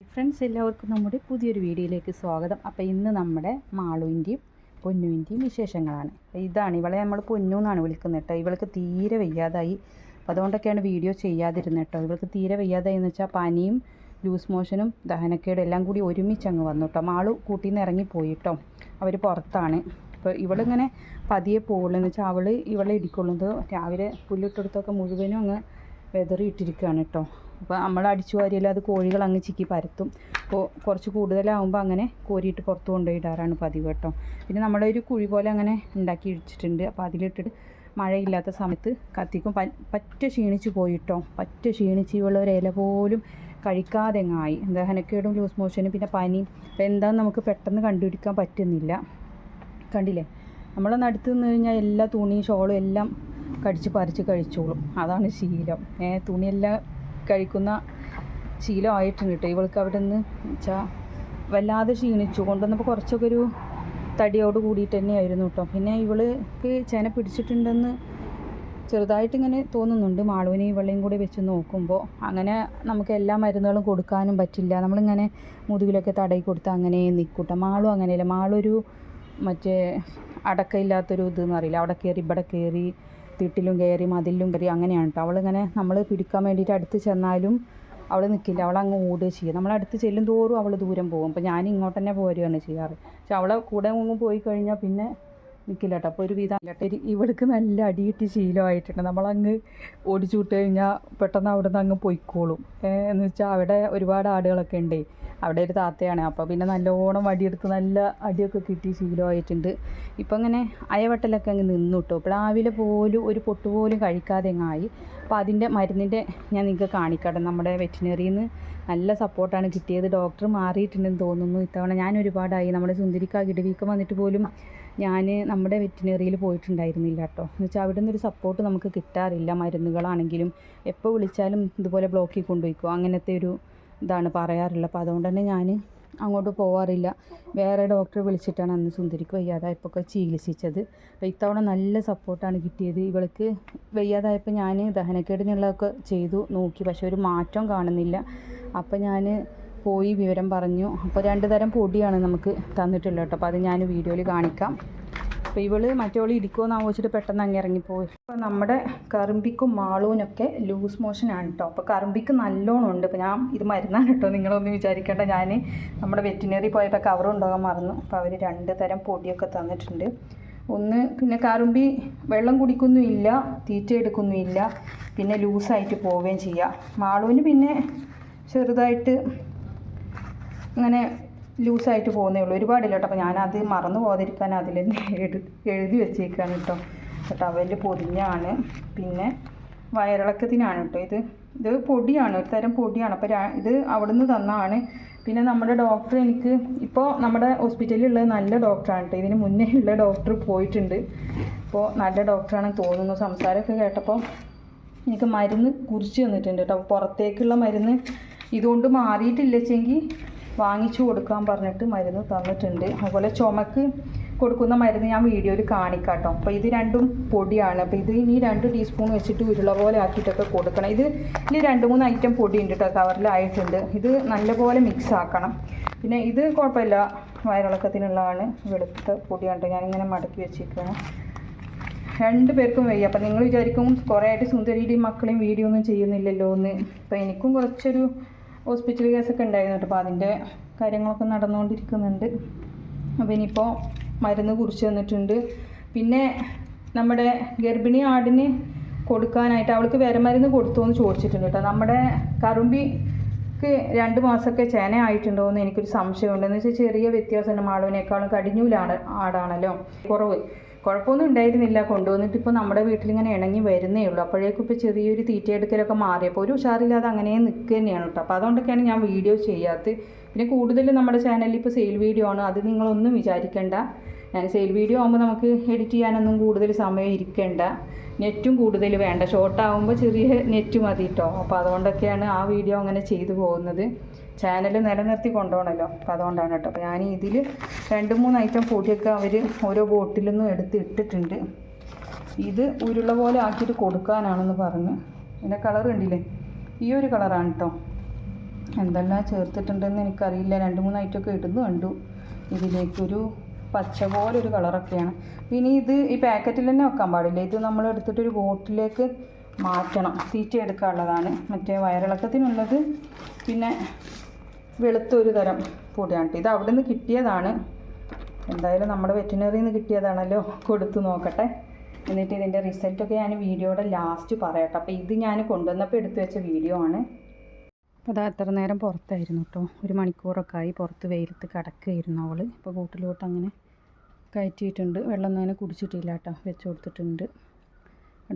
Friends, എല്ലാവർക്കും നമ്മുടെ പുതിയൊരു വീഡിയോയിലേക്ക് സ്വാഗതം. അപ്പോൾ ഇന്ന് നമ്മുടെ മാളുവിൻ്റെയും പൊന്നുവിൻ്റെയും വിശേഷങ്ങളാണ്. അപ്പോൾ ഇതാണ് ഇവളെ നമ്മൾ പൊന്നു എന്നാണ് വിളിക്കുന്നത് കേട്ടോ. ഇവൾക്ക് തീരെ വയ്യാതായി. അപ്പോൾ അതുകൊണ്ടൊക്കെയാണ് വീഡിയോ ചെയ്യാതിരുന്നത് കേട്ടോ. ഇവൾക്ക് തീരെ വയ്യാതായി എന്ന് വെച്ചാൽ പനിയും ലൂസ് മോഷനും ദഹനക്കേടും എല്ലാം കൂടി ഒരുമിച്ച് അങ്ങ് വന്നു കേട്ടോ. മാളു കൂട്ടിൽ നിന്ന് ഇറങ്ങിപ്പോയി കേട്ടോ. അവർ പുറത്താണ്. അപ്പോൾ ഇവളിങ്ങനെ പതിയെ പോകുള്ളൂ എന്ന് വെച്ചാൽ ഇവളെ ഇടിക്കൊള്ളുന്നത് രാവിലെ പുല്ലിട്ടെടുത്തൊക്കെ മുഴുവനും അങ്ങ് വെതറിയിട്ടിരിക്കുകയാണ് കേട്ടോ. അപ്പോൾ നമ്മൾ അടിച്ചു വാരിയാൽ അത് കോഴികൾ അങ്ങ് ചിക്കി പരത്തും. അപ്പോൾ കുറച്ച് കൂടുതലാകുമ്പോൾ അങ്ങനെ കോരിയിട്ട് പുറത്ത് കൊണ്ടുപോയിടാറാണ് പതിവ് കേട്ടോ. പിന്നെ നമ്മുടെ ഒരു കുഴി പോലെ അങ്ങനെ ഉണ്ടാക്കി ഇടിച്ചിട്ടുണ്ട്. അപ്പോൾ അതിലിട്ടിട്ട് മഴയില്ലാത്ത സമയത്ത് കത്തിക്കും. പറ്റ ക്ഷീണിച്ച് പോയിട്ടോ. പറ്റ ക്ഷീണിച്ച് ഇവളൊരു ഇല പോലും കഴിക്കാതെ ആയി. ദഹനക്കേടും ലൂസ് മോഷനും പിന്നെ പനിയും. അപ്പോൾ എന്താണെന്ന് നമുക്ക് പെട്ടെന്ന് കണ്ടുപിടിക്കാൻ പറ്റുന്നില്ല. കണ്ടില്ലേ, നമ്മളൊന്ന് അടുത്ത് നിന്ന് കഴിഞ്ഞാൽ എല്ലാ തുണിയും ഷോളും എല്ലാം കടിച്ച് പറിച്ച് കഴിച്ചോളും. അതാണ് ശീലം. തുണിയെല്ലാം കഴിക്കുന്ന ശീലമായിട്ടുണ്ട് കേട്ടോ ഇവൾക്ക്. അവിടെ നിന്ന് വെച്ചാൽ വല്ലാതെ ക്ഷീണിച്ചു കൊണ്ടുവന്നപ്പോൾ കുറച്ചൊക്കെ ഒരു തടിയോട് കൂടിയിട്ട് തന്നെയായിരുന്നു കേട്ടോ. പിന്നെ ഇവൾക്ക് ചെന പിടിച്ചിട്ടുണ്ടെന്ന് ചെറുതായിട്ടിങ്ങനെ തോന്നുന്നുണ്ട്. മാളുവിനെ ഇവളെയും കൂടി വെച്ച് നോക്കുമ്പോൾ അങ്ങനെ നമുക്ക് എല്ലാ മരുന്നുകളും കൊടുക്കാനും പറ്റില്ല. നമ്മളിങ്ങനെ മുതുകിലൊക്കെ തടയി കൊടുത്ത് അങ്ങനെ നിൽക്കൂട്ടോ. മാളും അങ്ങനെയല്ല. മാളൊരു മറ്റേ അടക്കമില്ലാത്തൊരു ഇതെന്ന് അറിയില്ല. അവിടെ കയറി ഇവിടെ കയറി തിട്ടിലും കയറി മതിലും കയറി അങ്ങനെയാണ് കേട്ടോ. അവളിങ്ങനെ നമ്മൾ പിടിക്കാൻ വേണ്ടിയിട്ട് അടുത്ത് ചെന്നാലും അവൾ നിൽക്കില്ല. അവളങ്ങ് ഓടുക ചെയ്യുക. നമ്മളടുത്ത് ചെല്ലും തോറും അവൾ ദൂരം പോകും. അപ്പോൾ ഞാൻ ഇങ്ങോട്ട് തന്നെ പോരുകയാണ് ചെയ്യാറ്. പക്ഷെ അവളെ കൂടെ പോയി കഴിഞ്ഞാൽ പിന്നെ നിൽക്കില്ല കേട്ടോ. അപ്പോൾ ഒരു വിധം ഇവൾക്ക് നല്ല അടിയിട്ട് ശീലമായിട്ടുണ്ട്. നമ്മളങ്ങ് ഓടിച്ചു വിട്ട് കഴിഞ്ഞാൽ പെട്ടെന്ന് അവിടെ നിന്ന് അങ്ങ് പൊയ്ക്കോളും. എന്ന് വെച്ചാൽ അവിടെ ഒരുപാട് ആടുകളൊക്കെ ഉണ്ട്. അവിടെ ഒരു താത്തയാണ്. അപ്പോൾ പിന്നെ നല്ലോണം വടിയെടുത്ത് നല്ല അടിയൊക്കെ കിട്ടി ശീലമായിട്ടുണ്ട്. ഇപ്പം ഇങ്ങനെ അയവട്ടലൊക്കെ അങ്ങ് നിന്നു കിട്ടും. പ്ലാവിലെ പോലും ഒരു പൊട്ട് പോലും കഴിക്കാതെ അങ്ങായി. അപ്പോൾ അതിൻ്റെ മരുന്നിൻ്റെ ഞാൻ നിങ്ങൾക്ക് കാണിക്കട്ടെ. നമ്മുടെ വെറ്റിനറിയിൽ നിന്ന് നല്ല സപ്പോർട്ടാണ് കിട്ടിയത്. ഡോക്ടർ മാറിയിട്ടുണ്ടെന്ന് തോന്നുന്നു ഇത്തവണ. ഞാൻ ഒരുപാടായി നമ്മുടെ സുന്ദരിക്ക കിടവീക്കം വന്നിട്ട് പോലും ഞാൻ നമ്മുടെ വെറ്റിനറിയിൽ പോയിട്ടുണ്ടായിരുന്നില്ല കേട്ടോ. എന്ന് വെച്ചാൽ അവിടെ നിന്നൊരു സപ്പോർട്ട് നമുക്ക് കിട്ടാറില്ല. മരുന്നുകളാണെങ്കിലും എപ്പോൾ വിളിച്ചാലും ഇതുപോലെ ബ്ലോക്കിൽ കൊണ്ടുപോയിക്കോ അങ്ങനത്തെ ഒരു ഇതാണ് പറയാറുള്ളത്. അപ്പോൾ അതുകൊണ്ട് തന്നെ ഞാൻ അങ്ങോട്ട് പോവാറില്ല. വേറെ ഡോക്ടറെ വിളിച്ചിട്ടാണ് അന്ന് സുന്ദരിക്ക് വയ്യാതായപ്പോൾ ചികിത്സിച്ചത്. അപ്പോൾ ഇത്തവണ നല്ല സപ്പോർട്ടാണ് കിട്ടിയത്. ഇവൾക്ക് വയ്യാതായപ്പോൾ ഞാൻ ദഹനക്കേടിനുള്ളതൊക്കെ ചെയ്തു നോക്കി. പക്ഷേ ഒരു മാറ്റം കാണുന്നില്ല. അപ്പോൾ ഞാൻ പോയി വിവരം പറഞ്ഞു. അപ്പോൾ 2 തരം പൊടിയാണ് നമുക്ക് തന്നിട്ടുള്ളത് കേട്ടോ. അപ്പോൾ അത് ഞാൻ വീഡിയോയിൽ കാണിക്കാം. അപ്പോൾ ഇവള് മറ്റോളി ഇടിക്കുമെന്ന് ആവശ്യമായിട്ട് പെട്ടെന്ന് അങ്ങ് ഇറങ്ങിപ്പോയി. അപ്പോൾ നമ്മുടെ കറുമ്പിക്കും മാളൂനൊക്കെ ലൂസ് മോഷനാണ് കേട്ടോ. അപ്പോൾ കറുമ്പിക്ക് നല്ലോണം ഉണ്ട്. അപ്പോൾ ഞാൻ ഇത് മരുന്നാണ് കേട്ടോ, നിങ്ങളൊന്നും വിചാരിക്കേണ്ട. ഞാൻ നമ്മുടെ വെറ്റിനറി പോയപ്പോൾ കവർ ഉണ്ടാകാൻ മറന്നു. അപ്പോൾ അവർ 2 തരം പൊടിയൊക്കെ തന്നിട്ടുണ്ട്. ഒന്ന് പിന്നെ കറുമ്പി വെള്ളം കുടിക്കൊന്നുമില്ല, തീറ്റ എടുക്കൊന്നുമില്ല, പിന്നെ ലൂസായിട്ട് പോവുകയും ചെയ്യുക. മാളൂന് പിന്നെ ചെറുതായിട്ട് അങ്ങനെ ലൂസായിട്ട് പോകുന്നേ ഉള്ളൂ, ഒരുപാടില്ല കേട്ടോ. അപ്പോൾ ഞാനത് മറന്നു പോകാതിരിക്കാൻ അതിൽ തന്നെ എഴുതി വെച്ചേക്കാണ് കേട്ടോ. ടവലിൽ പൊതിഞ്ഞാണ്. പിന്നെ വയറിളക്കത്തിനാണ് കേട്ടോ. ഇത് പൊടിയാണ്, ഒരു തരം പൊടിയാണ്. അപ്പോൾ ഇത് അവിടെ നിന്ന് തന്നാണ്. പിന്നെ നമ്മുടെ ഡോക്ടർ എനിക്ക് ഇപ്പോൾ നമ്മുടെ ഹോസ്പിറ്റലിലുള്ളത് നല്ല ഡോക്ടറാണ് കേട്ടോ. ഇതിന് മുന്നേ ഉള്ള ഡോക്ടർ പോയിട്ടുണ്ട്. അപ്പോൾ നല്ല ഡോക്ടറാണെന്ന് തോന്നുന്നു. സംസാരമൊക്കെ കേട്ടപ്പോൾ എനിക്ക് മരുന്ന് കുറിച്ച് തന്നിട്ടുണ്ട് കേട്ടോ. പുറത്തേക്കുള്ള മരുന്ന് ഇതുകൊണ്ട് മാറിയിട്ടില്ലെങ്കിൽ വാങ്ങിച്ചു കൊടുക്കാൻ പറഞ്ഞിട്ട് മരുന്ന് തന്നിട്ടുണ്ട്. അതുപോലെ ചുമക്ക് കൊടുക്കുന്ന മരുന്ന് ഞാൻ വീഡിയോയിൽ കാണിക്കാം കേട്ടോ. അപ്പോൾ ഇത് രണ്ടും പൊടിയാണ്. അപ്പോൾ ഇത് ഇനി 2 ടീസ്പൂൺ വെച്ചിട്ട് ഉരുള പോലെ ആക്കിയിട്ടൊക്കെ കൊടുക്കണം. ഇതിൽ 2-3 ഐറ്റം പൊടി ഉണ്ട് കേട്ടോ, കവറിലായിട്ടുണ്ട്. ഇത് നല്ലപോലെ മിക്സ് ആക്കണം. പിന്നെ ഇത് കുഴപ്പമില്ല, വയറിളക്കത്തിനുള്ളതാണ്. വെളുത്ത പൊടിയാണ്. ഞാനിങ്ങനെ മടക്കി വെച്ചിരിക്കുകയാണ്. 2 പേർക്കും വയ്യ. അപ്പം നിങ്ങൾ വിചാരിക്കും കുറേ ആയിട്ട് സുന്ദരിയുടെയും മക്കളെയും വീഡിയോ ഒന്നും ചെയ്യുന്നില്ലല്ലോ എന്ന്. അപ്പോൾ എനിക്കും കുറച്ചൊരു ഹോസ്പിറ്റൽ കേസൊക്കെ ഉണ്ടായിരുന്നു കേട്ടോ. അപ്പോൾ അതിൻ്റെ കാര്യങ്ങളൊക്കെ നടന്നുകൊണ്ടിരിക്കുന്നുണ്ട്. അപ്പോൾ ഇനിയിപ്പോൾ മരുന്ന് കുറിച്ച് തന്നിട്ടുണ്ട്. പിന്നെ നമ്മുടെ ഗർഭിണി ആടിന് കൊടുക്കാനായിട്ട് അവൾക്ക് വേറെ മരുന്ന് കൊടുത്തു എന്ന് ചോദിച്ചിട്ടുണ്ട് കേട്ടോ. നമ്മുടെ കറുമ്പിക്ക് 2 മാസമൊക്കെ ചേന ആയിട്ടുണ്ടോ എന്ന് എനിക്കൊരു സംശയമുണ്ട്. എന്ന് വെച്ചാൽ ചെറിയ വ്യത്യാസമുണ്ട്. മാളുവിനേക്കാളും കടിഞ്ഞൂലാണ് ആടാണല്ലോ. കുഴപ്പമൊന്നും ഉണ്ടായിരുന്നില്ല. കൊണ്ടുവന്നിട്ട് ഇപ്പോൾ നമ്മുടെ വീട്ടിലിങ്ങനെ ഇണങ്ങി വരുന്നേ ഉള്ളൂ. അപ്പോഴേക്കും ഇപ്പോൾ ചെറിയൊരു തീറ്റയെടുക്കലൊക്കെ മാറിയപ്പോൾ ഒരു ഉഷാറില്ലാതെ അങ്ങനെ നിൽക്കുക തന്നെയാണ് കേട്ടോ. അപ്പോൾ അതുകൊണ്ടൊക്കെയാണ് ഞാൻ വീഡിയോ ചെയ്യാത്തത്. പിന്നെ കൂടുതലും നമ്മുടെ ചാനലിൽ ഇപ്പോൾ സെയിൽ വീഡിയോ ആണ്. അത് നിങ്ങളൊന്നും വിചാരിക്കേണ്ട. ഞാൻ സെയിൽ വീഡിയോ ആകുമ്പോൾ നമുക്ക് എഡിറ്റ് ചെയ്യാനൊന്നും കൂടുതൽ സമയം ഇരിക്കേണ്ട. നെറ്റും കൂടുതൽ വേണ്ട. ഷോർട്ടാകുമ്പോൾ ചെറിയ നെറ്റ് മതി കേട്ടോ. അപ്പോൾ അതുകൊണ്ടൊക്കെയാണ് ആ വീഡിയോ അങ്ങനെ ചെയ്തു പോകുന്നത്. ചാനൽ നിലനിർത്തി കൊണ്ടുപോകണമല്ലോ. അപ്പോൾ അതുകൊണ്ടാണ് കേട്ടോ. അപ്പോൾ ഞാൻ ഇതിൽ 2-3 ഐറ്റം പൊടിയൊക്കെ അവർ ഓരോ ബോട്ടിൽ നിന്നും ഇട്ടിട്ടുണ്ട്. ഇത് ഉരുള പോലെ ആക്കിയിട്ട് കൊടുക്കാനാണെന്ന് പറഞ്ഞു. ഇതിൻ്റെ കളർ കണ്ടില്ലേ, ഈ ഒരു കളറാണ് കേട്ടോ. എന്തെല്ലാം ചേർത്തിട്ടുണ്ടെന്ന് എനിക്കറിയില്ല. 2-3 ഐറ്റമൊക്കെ ഇടുന്നു കണ്ടു. ഇതിലേക്കൊരു പച്ച പോലൊരു കളറൊക്കെയാണ്. ഇനി ഇത് ഈ പാക്കറ്റിൽ തന്നെ വെക്കാൻ പാടില്ല. ഇത് നമ്മൾ എടുത്തിട്ടൊരു ബോട്ടിലേക്ക് മാറ്റണം. തീറ്റ എടുക്കാനുള്ളതാണ്. മറ്റേ വയറിളക്കത്തിനുള്ളത് പിന്നെ വെളുത്തൊരു തരം പൊടിയാണ്. ഇത് അവിടെ നിന്ന് കിട്ടിയതാണ്. എന്തായാലും നമ്മുടെ വെറ്റിനറിയിൽ നിന്ന് കിട്ടിയതാണല്ലോ. കൊടുത്തു നോക്കട്ടെ. എന്നിട്ട് ഇതിൻ്റെ റിസൾട്ടൊക്കെ ഞാൻ വീഡിയോയുടെ ലാസ്റ്റ് പറയട്ടെ. അപ്പോൾ ഇത് ഞാൻ കൊണ്ടുവന്നപ്പോൾ എടുത്തു വെച്ച വീഡിയോ ആണ്. അപ്പോൾ അതാ എത്ര നേരം പുറത്തായിരുന്നു കേട്ടോ. 1 മണിക്കൂറൊക്കെ ആയി പുറത്ത് വെയിലത്ത് കിടക്കുകയായിരുന്നു അവൾ. ഇപ്പോൾ കൂട്ടിലോട്ട് അങ്ങനെ കയറ്റിയിട്ടുണ്ട്. വെള്ളമൊന്നും അങ്ങനെ കുടിച്ചിട്ടില്ല കേട്ടോ. വെച്ച് കൊടുത്തിട്ടുണ്ട്.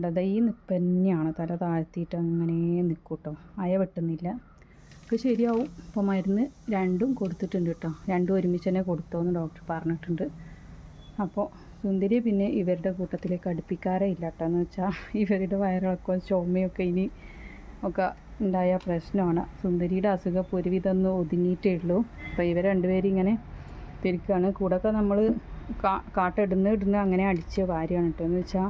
കേട്ടോ ഈ നിപ്പ് തന്നെയാണ്. തല താഴ്ത്തിയിട്ട് അങ്ങനെ നിൽക്കും കേട്ടോ. അയ വെട്ടുന്നില്ല. ഇപ്പോൾ ശരിയാവും. ഇപ്പോൾ മരുന്ന് 2ഉം കൊടുത്തിട്ടുണ്ട് കേട്ടോ. 2ഉം ഒരുമിച്ച് തന്നെ കൊടുത്തോന്ന് ഡോക്ടർ പറഞ്ഞിട്ടുണ്ട്. അപ്പോൾ സുന്ദരിയെ പിന്നെ ഇവരുടെ കൂട്ടത്തിലേക്ക് അടുപ്പിക്കാറേ ഇല്ല കേട്ടോ. എന്ന് വെച്ചാൽ ഇവരുടെ വയറിളക്കവും ചുമയൊക്കെ ഇനി ഒക്കെ ഉണ്ടായ പ്രശ്നമാണ്. സുന്ദരിയുടെ അസുഖം ഇപ്പോൾ ഒരുവിധം ഒന്ന് ഒതുങ്ങിയിട്ടേ ഉള്ളൂ. അപ്പോൾ ഇവർ രണ്ടുപേരും ഇങ്ങനെ പെരുക്കുകയാണ്. കൂടെയൊക്കെ നമ്മൾ കാട്ടിടുന്ന അങ്ങനെ അടിച്ച് വാരിയാണ് കേട്ടോ. എന്ന് വെച്ചാൽ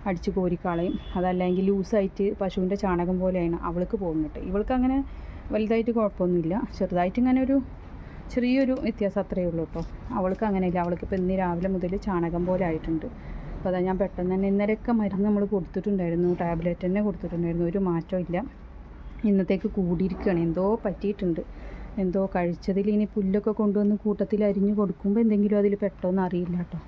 അടിച്ച് കോരിക്കളയും. അതല്ലെങ്കിൽ ലൂസായിട്ട് പശുവിൻ്റെ ചാണകം പോലെയാണ് അവൾക്ക് പോകുന്നത്. ഇവൾക്ക് അങ്ങനെ വലുതായിട്ട് കുഴപ്പമൊന്നുമില്ല. ചെറുതായിട്ട് ഇങ്ങനെ ഒരു ചെറിയൊരു വ്യത്യാസം അത്രയേ ഉള്ളൂ കേട്ടോ. അവൾക്ക് അങ്ങനെയില്ല. അവൾക്ക് ഇപ്പോൾ ഇന്ന് രാവിലെ മുതൽ ചാണകം പോലെ ആയിട്ടുണ്ട്. അപ്പോൾ അതാ ഞാൻ പെട്ടെന്ന് തന്നെ ഇന്നലെയൊക്കെ മരുന്ന് നമ്മൾ കൊടുത്തിട്ടുണ്ടായിരുന്നു. ടാബ്ലറ്റ് തന്നെ കൊടുത്തിട്ടുണ്ടായിരുന്നു. ഒരു മാറ്റവും ഇല്ല. ഇന്നത്തേക്ക് കൂടിയിരിക്കുകയാണ്. എന്തോ പറ്റിയിട്ടുണ്ട്. എന്തോ കഴിച്ചതിൽ ഇനി പുല്ലൊക്കെ കൊണ്ടുവന്ന് കൂട്ടത്തിൽ അരിഞ്ഞ് കൊടുക്കുമ്പോൾ എന്തെങ്കിലും അതിൽ പെട്ടോന്ന് അറിയില്ല കേട്ടോ.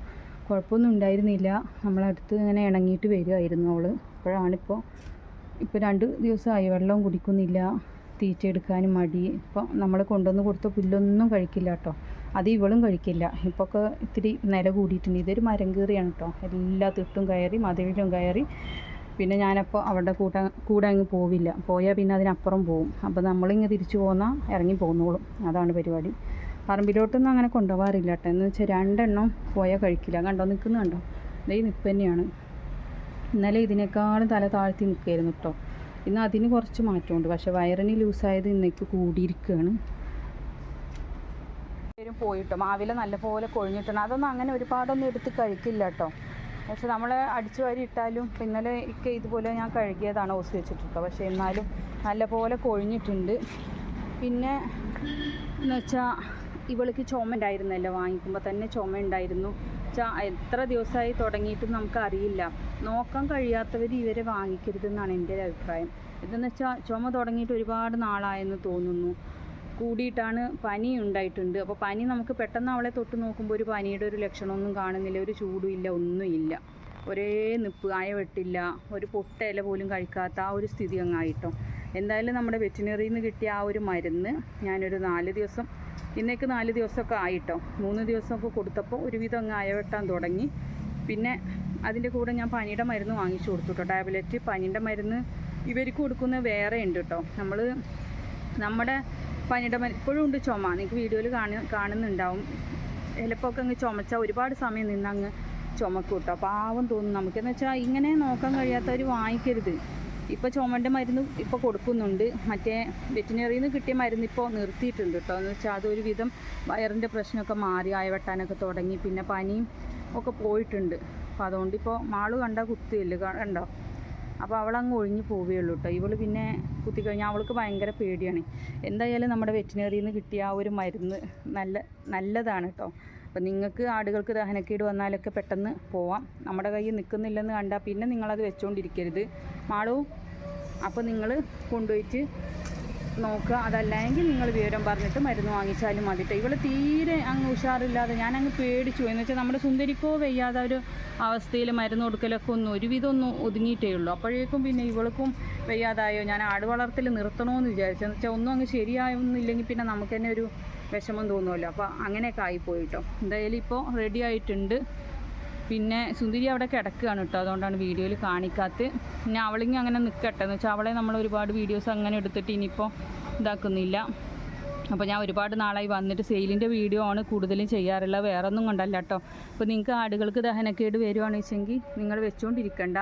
കുഴപ്പമൊന്നും ഉണ്ടായിരുന്നില്ല. നമ്മളടുത്ത് ഇങ്ങനെ ഇണങ്ങിയിട്ട് വരുമായിരുന്നു അവൾ. അപ്പോഴാണിപ്പോൾ 2 ദിവസമായി വെള്ളം കുടിക്കുന്നില്ല. തീറ്റ എടുക്കാനും മടി. ഇപ്പോൾ നമ്മൾ കൊണ്ടുവന്ന് കൊടുത്ത പുല്ലൊന്നും കഴിക്കില്ല കേട്ടോ. അത് ഇവളും കഴിക്കില്ല. ഇപ്പോൾ ഒക്കെ ഇത്തിരി നില കൂടിയിട്ടുണ്ട്. ഇതൊരു മരം കയറിയാണ് കേട്ടോ. എല്ലാ തിട്ടും കയറി മതിലിലും കയറി. പിന്നെ ഞാനപ്പോൾ അവരുടെ കൂടെ അങ്ങ് പോവില്ല. പോയാൽ പിന്നെ അതിനപ്പുറം പോവും. അപ്പോൾ നമ്മളിങ്ങ് തിരിച്ചു പോന്നാൽ ഇറങ്ങി പോന്നോളും. അതാണ് പരിപാടി. പറമ്പിലോട്ടൊന്നും അങ്ങനെ കൊണ്ടുപോകാറില്ല കേട്ടോ. എന്ന് വെച്ചാൽ 2 എണ്ണം പോയാൽ കഴിക്കില്ല. കണ്ടോ നിൽക്കുന്നത് കണ്ടോ. ഇതേ നിൽപ്പ് തന്നെയാണ്. ഇന്നലെ ഇതിനേക്കാളും തല താഴ്ത്തി നിൽക്കുകയായിരുന്നു കേട്ടോ. ഇന്ന് അതിന് കുറച്ച് മാറ്റമുണ്ട്. പക്ഷേ വയറിന് ലൂസായത് ഇന്നേക്ക് കൂടിയിരിക്കുകയാണ്. പേരും പോയിട്ടോ. മാവില നല്ലപോലെ കൊഴിഞ്ഞിട്ടുണ്ട്. അതൊന്നും അങ്ങനെ ഒരുപാടൊന്നും എടുത്ത് കഴിക്കില്ല കേട്ടോ. പക്ഷെ നമ്മൾ അടിച്ചു വാരി ഇട്ടാലും ഇന്നലെ ഒക്കെ ഇതുപോലെ ഞാൻ കഴുകിയതാണ് ഓസ് വെച്ചിട്ടോ. പക്ഷേ എന്നാലും നല്ലപോലെ കൊഴിഞ്ഞിട്ടുണ്ട്. പിന്നെ എന്ന് വെച്ചാൽ ഇവൾക്ക് ചുമ ഉണ്ടായിരുന്നല്ലോ. വാങ്ങിക്കുമ്പോൾ തന്നെ ചുമ ഉണ്ടായിരുന്നു. എത്ര ദിവസമായി തുടങ്ങിയിട്ടും നമുക്കറിയില്ല. നോക്കാൻ കഴിയാത്തവർ ഇവരെ വാങ്ങിക്കരുതെന്നാണ് എൻ്റെ ഒരു അഭിപ്രായം. ഇതെന്ന് വെച്ചാൽ ചുമ തുടങ്ങിയിട്ട് ഒരുപാട് നാളായെന്ന് തോന്നുന്നു. കൂടിയിട്ടാണ് പനി ഉണ്ടായിട്ടുണ്ട്. അപ്പോൾ പനി നമുക്ക് പെട്ടെന്ന് അവളെ തൊട്ട് നോക്കുമ്പോൾ ഒരു പനിയുടെ ഒരു ലക്ഷണമൊന്നും കാണുന്നില്ല. ഒരു ചൂടും ഇല്ല, ഒന്നുമില്ല. ഒരേ നിപ്പ്, അയ വെട്ടില്ല, ഒരു പൊട്ട ഇല പോലും കഴിക്കാത്ത ആ ഒരു സ്ഥിതി അങ്ങായിട്ടോ. എന്തായാലും നമ്മുടെ വെറ്റിനറിയിൽ നിന്ന് കിട്ടിയ ആ ഒരു മരുന്ന് ഞാനൊരു 4 ദിവസം, ഇന്നേക്ക് 4 ദിവസമൊക്കെ ആയിട്ടോ. 3 ദിവസമൊക്കെ കൊടുത്തപ്പോൾ ഒരുവിധം അങ്ങ് അയ വെട്ടാൻ തുടങ്ങി. പിന്നെ അതിൻ്റെ കൂടെ ഞാൻ പനിയുടെ മരുന്ന് വാങ്ങിച്ചു കൊടുത്തു കേട്ടോ. ടാബ്ലറ്റ് പനിയുടെ മരുന്ന് ഇവർക്ക് കൊടുക്കുന്നത് വേറെ ഉണ്ട് കേട്ടോ. നമ്മുടെ പനിയുടെ മരുന്ന് ഇപ്പോഴും ഉണ്ട്. ചുമ നിങ്ങൾക്ക് വീഡിയോയിൽ കാണുന്നുണ്ടാവും. ചിലപ്പോൾ ഒക്കെ അങ്ങ് ചുമച്ചാൽ ഒരുപാട് സമയം നിന്ന് അങ്ങ് ചുമക്കും കേട്ടോ. പാവം തോന്നും നമുക്കെന്ന് വെച്ചാൽ ഇങ്ങനെ നോക്കാൻ കഴിയാത്തവർ വാങ്ങിക്കരുത്. ഇപ്പോൾ ചുമൻ്റെ മരുന്ന് ഇപ്പോൾ കൊടുക്കുന്നുണ്ട്. മറ്റേ വെറ്റിനറിയിൽ നിന്ന് കിട്ടിയ മരുന്ന് ഇപ്പോൾ നിർത്തിയിട്ടുണ്ട് കേട്ടോ. എന്ന് വെച്ചാൽ അതൊരു വിധം വയറിൻ്റെ പ്രശ്നമൊക്കെ മാറി, അയ വെട്ടാനൊക്കെ തുടങ്ങി. പിന്നെ പനിയും ഒക്കെ പോയിട്ടുണ്ട്. അപ്പോൾ അതുകൊണ്ട് ഇപ്പോൾ മാള് കണ്ടാൽ കുത്തിയല്ലേ കണ്ടോ. അപ്പോൾ അവളങ്ങ് ഒഴിഞ്ഞു പോവുകയുള്ളൂ കേട്ടോ. ഇവൾ പിന്നെ കുത്തിക്കഴിഞ്ഞാൽ അവൾക്ക് ഭയങ്കര പേടിയാണ്. എന്തായാലും നമ്മുടെ വെറ്റിനറിയിൽ നിന്ന് കിട്ടിയ ആ ഒരു മരുന്ന് നല്ലതാണ് കേട്ടോ. അപ്പോൾ നിങ്ങൾക്ക് ആടുകൾക്ക് ദഹനക്കേട് വന്നാലൊക്കെ പെട്ടെന്ന് പോവാം. നമ്മുടെ കയ്യിൽ നിൽക്കുന്നില്ലെന്ന് കണ്ടാൽ പിന്നെ നിങ്ങളത് വെച്ചുകൊണ്ടിരിക്കരുത് മാളൂ. അപ്പോൾ നിങ്ങൾ കൊണ്ടുപോയിട്ട് നോക്കുക. അതല്ലെങ്കിൽ നിങ്ങൾ വിവരം പറഞ്ഞിട്ട് മരുന്ന് വാങ്ങിച്ചാലും മതിട്ടോ. ഇവൾ തീരെ അങ്ങ് ഉഷാറില്ലാതെ ഞാനങ്ങ് പേടിച്ചു. എന്ന് വെച്ചാൽ നമ്മുടെ സുന്ദരിക്കോ വയ്യാതെ ഒരു അവസ്ഥയിൽ മരുന്ന് കൊടുക്കലൊക്കെ ഒരുവിധം ഒതുങ്ങിയിട്ടേ ഉള്ളൂ. അപ്പോഴേക്കും പിന്നെ ഇവൾക്കും വയ്യാതായോ. ഞാൻ ആട് വളർത്തൽ നിർത്തണമെന്ന് വിചാരിച്ചു. എന്ന് വെച്ചാൽ ഒന്നും അങ്ങ് ശരിയാവുന്നില്ലെങ്കിൽ പിന്നെ നമുക്ക് തന്നെ ഒരു വിഷമം തോന്നുമല്ലോ. അപ്പോൾ അങ്ങനെയൊക്കെ ആയിപ്പോയിട്ടോ. എന്തായാലും ഇപ്പോൾ റെഡി ആയിട്ടുണ്ട്. പിന്നെ സുന്ദരി അവിടെ കിടക്കുകയാണ് കേട്ടോ. അതുകൊണ്ടാണ് വീഡിയോയിൽ കാണിക്കാത്തത്. പിന്നെ അവളിങ്ങനെ അങ്ങനെ നിൽക്കട്ടെ. എന്ന് വെച്ചാൽ അവളെ നമ്മൾ ഒരുപാട് വീഡിയോസ് അങ്ങനെ എടുത്തിട്ട് ഇനിയിപ്പോൾ ഇതാക്കുന്നില്ല. അപ്പോൾ ഞാൻ ഒരുപാട് നാളായി വന്നിട്ട് സെയിലിൻ്റെ വീഡിയോ ആണ് കൂടുതലും ചെയ്യാറുള്ളത്. വേറെ ഒന്നും കൊണ്ടല്ല കേട്ടോ. അപ്പോൾ നിങ്ങൾക്ക് ആടുകൾക്ക് ദഹനക്കേട് വരുവാണെന്ന് വെച്ചെങ്കിൽ നിങ്ങൾ വെച്ചുകൊണ്ടിരിക്കണ്ട.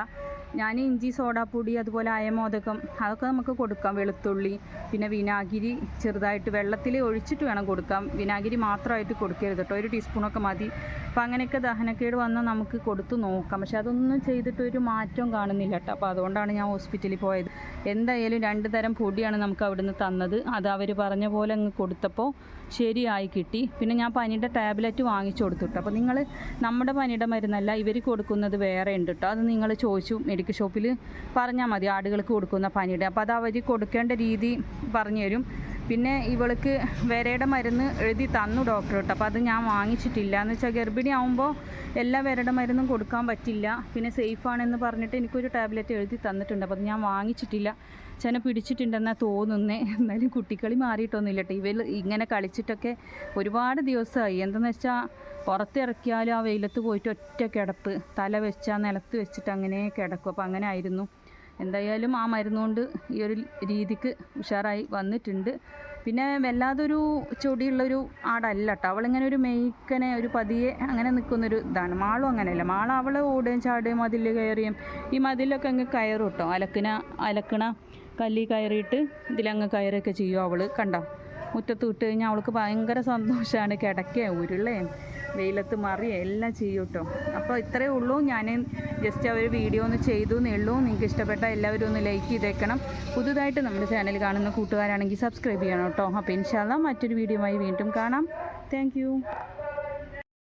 ഞാൻ ഇഞ്ചി സോഡാപ്പൊടി അതുപോലെ അയമോദകം അതൊക്കെ നമുക്ക് കൊടുക്കാം. വെളുത്തുള്ളി പിന്നെ വിനാഗിരി ചെറുതായിട്ട് വെള്ളത്തിൽ ഒഴിച്ചിട്ട് വേണം കൊടുക്കാം. വിനാഗിരി മാത്രമായിട്ട് കൊടുക്കരുത് കേട്ടോ. 1 ടീസ്പൂണൊക്കെ മതി. അപ്പോൾ അങ്ങനെയൊക്കെ ദഹനക്കേട് വന്നാൽ നമുക്ക് കൊടുത്തു നോക്കാം. പക്ഷെ അതൊന്നും ചെയ്തിട്ടൊരു മാറ്റവും കാണുന്നില്ല കേട്ടോ. അപ്പോൾ അതുകൊണ്ടാണ് ഞാൻ ഹോസ്പിറ്റലിൽ പോയത്. എന്തായാലും 2 തരം പൊടിയാണ് നമുക്ക് അവിടുന്ന് തന്നത്. അത് അവർ പറഞ്ഞ പോലെ അങ്ങ് കൊടുത്തപ്പോൾ ശരിയായി കിട്ടി. പിന്നെ ഞാൻ പനിയുടെ ടാബ്ലറ്റ് വാങ്ങിച്ചു കൊടുത്തു കേട്ടോ. അപ്പോൾ നിങ്ങൾ നമ്മുടെ പനിയുടെ മരുന്നല്ല ഇവർ കൊടുക്കുന്നത് വേറെ ഉണ്ട് കേട്ടോ. അത് നിങ്ങൾ ചോദിച്ചു മെഡിക്കൽ ഷോപ്പിൽ പറഞ്ഞാൽ മതി ആടുകൾക്ക് കൊടുക്കുന്ന പനിയുടെ. അപ്പോൾ അത് അവർ കൊടുക്കേണ്ട രീതി പറഞ്ഞു തരും. പിന്നെ ഇവൾക്ക് വിരയുടെ മരുന്ന് എഴുതി തന്നു ഡോക്ടർ കേട്ടോ. അപ്പോൾ അത് ഞാൻ വാങ്ങിച്ചിട്ടില്ല. എന്ന് വെച്ചാൽ ഗർഭിണി ആകുമ്പോൾ എല്ലാ വിരയുടെ മരുന്നും കൊടുക്കാൻ പറ്റില്ല. പിന്നെ സേഫാണെന്ന് പറഞ്ഞിട്ട് എനിക്കൊരു ടാബ്ലറ്റ് എഴുതി തന്നിട്ടുണ്ട്. അപ്പോൾ അത് ഞാൻ വാങ്ങിച്ചിട്ടില്ല. ചെന പിടിച്ചിട്ടുണ്ടെന്നാണ് തോന്നുന്നേ. എന്നാലും കുട്ടിക്കളി മാറിയിട്ടൊന്നുമില്ല കേട്ടോ. ഇവർ ഇങ്ങനെ കളിച്ചിട്ടൊക്കെ ഒരുപാട് ദിവസമായി. എന്തെന്ന് വെച്ചാൽ പുറത്തിറക്കിയാലും ആ വെയിലത്ത് പോയിട്ട് ഒറ്റ കിടപ്പ്, തല വെച്ചാൽ നിലത്ത് വെച്ചിട്ട് അങ്ങനെ കിടക്കും. അപ്പോൾ അങ്ങനെ ആയിരുന്നു. എന്തായാലും ആ മരുന്നുകൊണ്ട് ഈ ഒരു രീതിക്ക് ഉഷാറായി വന്നിട്ടുണ്ട്. പിന്നെ വല്ലാതൊരു ചൊടിയുള്ളൊരു ആടല്ല കേട്ടോ. അവളിങ്ങനെ ഒരു മെയ്ക്കനെ ഒരു പതിയെ അങ്ങനെ നിൽക്കുന്നൊരു ഇതാണ്. മാളും അങ്ങനെയല്ല. മാളും അവൾ ഓടുകയും ചാടുകയും മതിൽ കയറിയും ഈ മതിലൊക്കെ അങ്ങ് കയറും കേട്ടോ. അലക്കണ കല്ലി കയറിയിട്ട് ഇതിലങ്ങ് കയറുകയൊക്കെ ചെയ്യും. അവൾ കണ്ടോ മുറ്റത്ത് വിട്ട് കഴിഞ്ഞാൽ അവൾക്ക് ഭയങ്കര സന്തോഷമാണ്. കിടക്കുക ഉരുളേ വെയിലത്ത് മറിയ എല്ലാം ചെയ്യും കേട്ടോ. അപ്പോൾ ഇത്രയേ ഉള്ളൂ. ഞാൻ ജസ്റ്റ് അവർ വീഡിയോ ഒന്ന് ചെയ്തു എന്നേ ഉള്ളൂ. നിങ്ങൾക്ക് ഇഷ്ടപ്പെട്ട എല്ലാവരും ഒന്ന് ലൈക്ക് ചെയ്തേക്കണം. പുതുതായിട്ട് നമ്മുടെ ചാനൽ കാണുന്ന കൂട്ടുകാരാണെങ്കിൽ സബ്സ്ക്രൈബ് ചെയ്യണം കേട്ടോ. അപ്പോൾ ഇൻഷാ അല്ലാഹ് മറ്റൊരു വീഡിയോയുമായി വീണ്ടും കാണാം. താങ്ക്